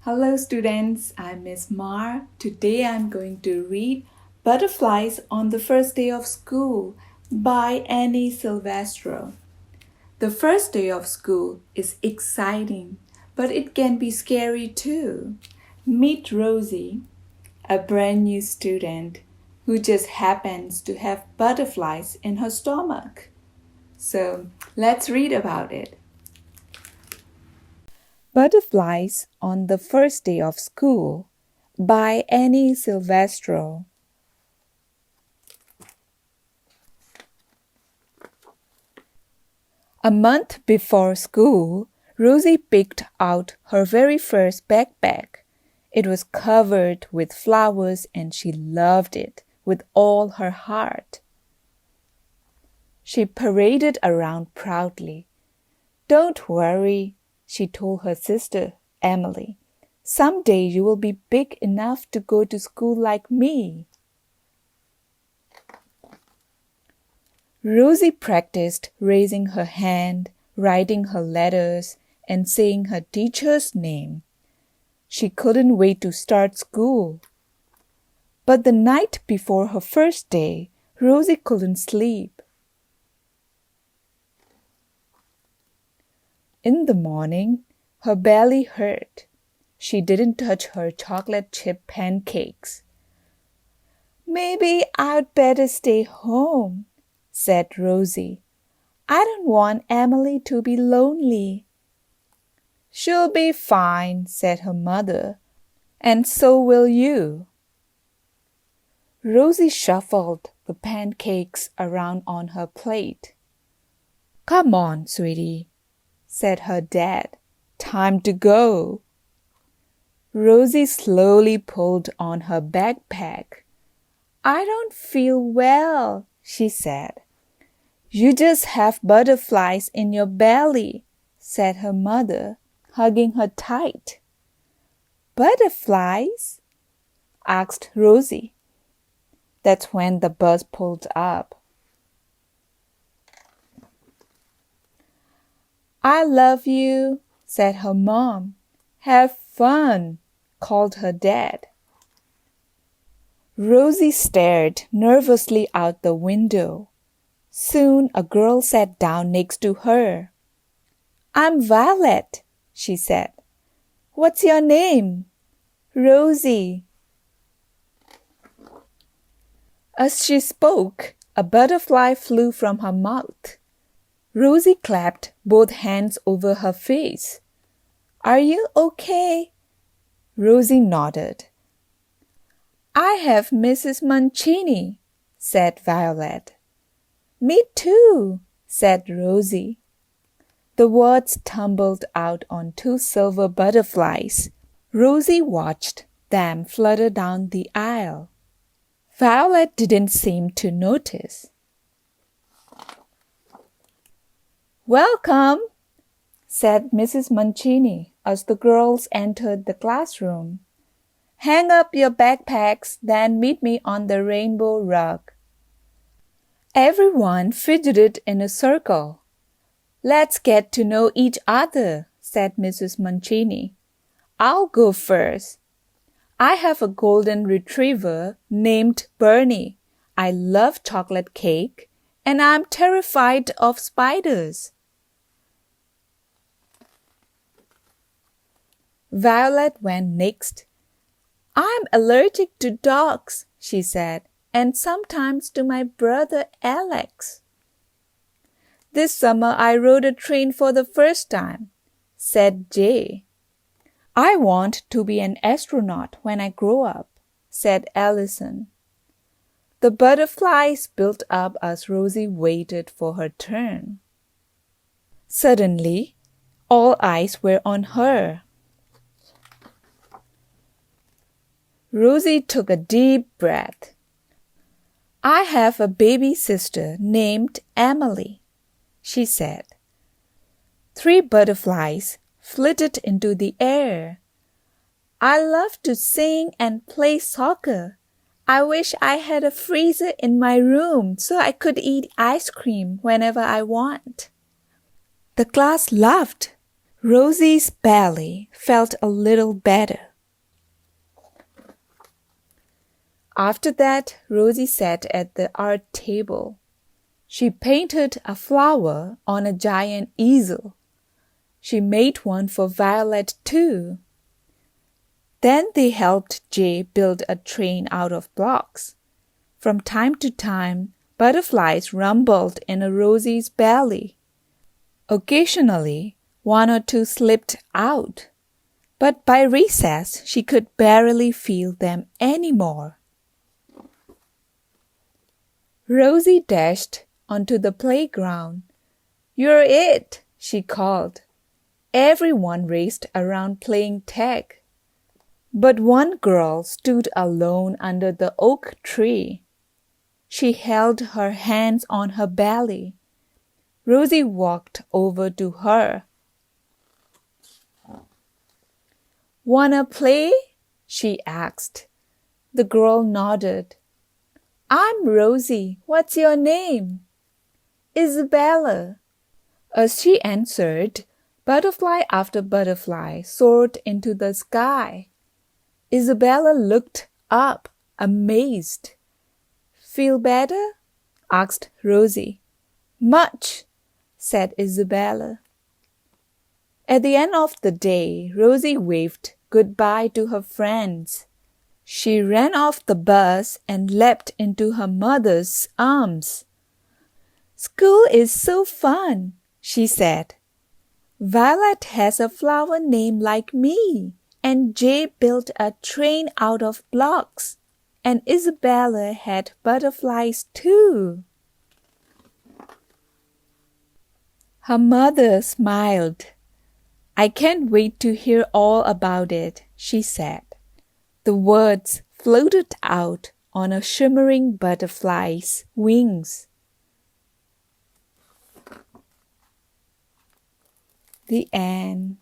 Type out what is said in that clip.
Hello students, I'm Miss Mar. Today I'm going to read Butterflies on the First Day of School by Annie Silvestro. The first day of school is exciting, but it can be scary too. Meet Rosie, a brand new student who just happens to have butterflies in her stomach. So let's read about it. Butterflies on the First Day of School by Annie Silvestro. A month before school, Rosie picked out her very first backpack. It was covered with flowers and she loved it with all her heart. She paraded around proudly. "Don't worry," she told her sister, Emily. "Someday you will be big enough to go to school like me." Rosie practiced raising her hand, writing her letters, and saying her teacher's name. She couldn't wait to start school. But the night before her first day, Rosie couldn't sleep. In the morning, her belly hurt. She didn't touch her chocolate chip pancakes. "Maybe I'd better stay home," said Rosie. "I don't want Emily to be lonely." "She'll be fine," said her mother, "and so will you." Rosie shuffled the pancakes around on her plate. "Come on, sweetie," said her dad. "Time to go." Rosie slowly pulled on her backpack. "I don't feel well," she said. "You just have butterflies in your belly," said her mother, hugging her tight. "Butterflies?" asked Rosie. That's when the bus pulled up. "I love you," said her mom. "Have fun," called her dad. Rosie stared nervously out the window. Soon a girl sat down next to her. "I'm Violet," she said. "What's your name?" "Rosie." As she spoke, a butterfly flew from her mouth. Rosie clapped both hands over her face. "Are you okay?" Rosie nodded. "I have Mrs. Mancini," said Violet. "Me too," said Rosie. The words tumbled out on two silver butterflies. Rosie watched them flutter down the aisle. Violet didn't seem to notice. "Welcome," said Mrs. Mancini as the girls entered the classroom. "Hang up your backpacks, then meet me on the rainbow rug." Everyone fidgeted in a circle. "Let's get to know each other," said Mrs. Mancini. "I'll go first. I have a golden retriever named Bernie. I love chocolate cake, and I'm terrified of spiders." Violet went next. "I'm allergic to dogs," she said, "and sometimes to my brother Alex." "This summer I rode a train for the first time," said Jay. "I want to be an astronaut when I grow up," said Allison. The butterflies built up as Rosie waited for her turn. Suddenly, all eyes were on her. Rosie took a deep breath. "I have a baby sister named Emily," she said. 3 butterflies flitted into the air. "I love to sing and play soccer. I wish I had a freezer in my room so I could eat ice cream whenever I want." The class laughed. Rosie's belly felt a little better. After that, Rosie sat at the art table. She painted a flower on a giant easel. She made one for Violet too. Then they helped Jay build a train out of blocks. From time to time, butterflies rumbled in Rosie's belly. Occasionally, one or two slipped out, but by recess she could barely feel them anymore. Rosie dashed onto the playground. "You're it," she called. Everyone raced around playing tag. But one girl stood alone under the oak tree. She held her hands on her belly. Rosie walked over to her. "Wanna play?" she asked. The girl nodded. "I'm Rosie. What's your name?" "Isabella." As she answered, butterfly after butterfly soared into the sky. Isabella looked up, amazed. "Feel better?" asked Rosie. "Much," said Isabella. At the end of the day, Rosie waved goodbye to her friends. She ran off the bus and leapt into her mother's arms. "School is so fun," she said. "Violet has a flower named like me, and Jay built a train out of blocks, and Isabella had butterflies too." Her mother smiled. "I can't wait to hear all about it," she said. The words floated out on a shimmering butterfly's wings. The end.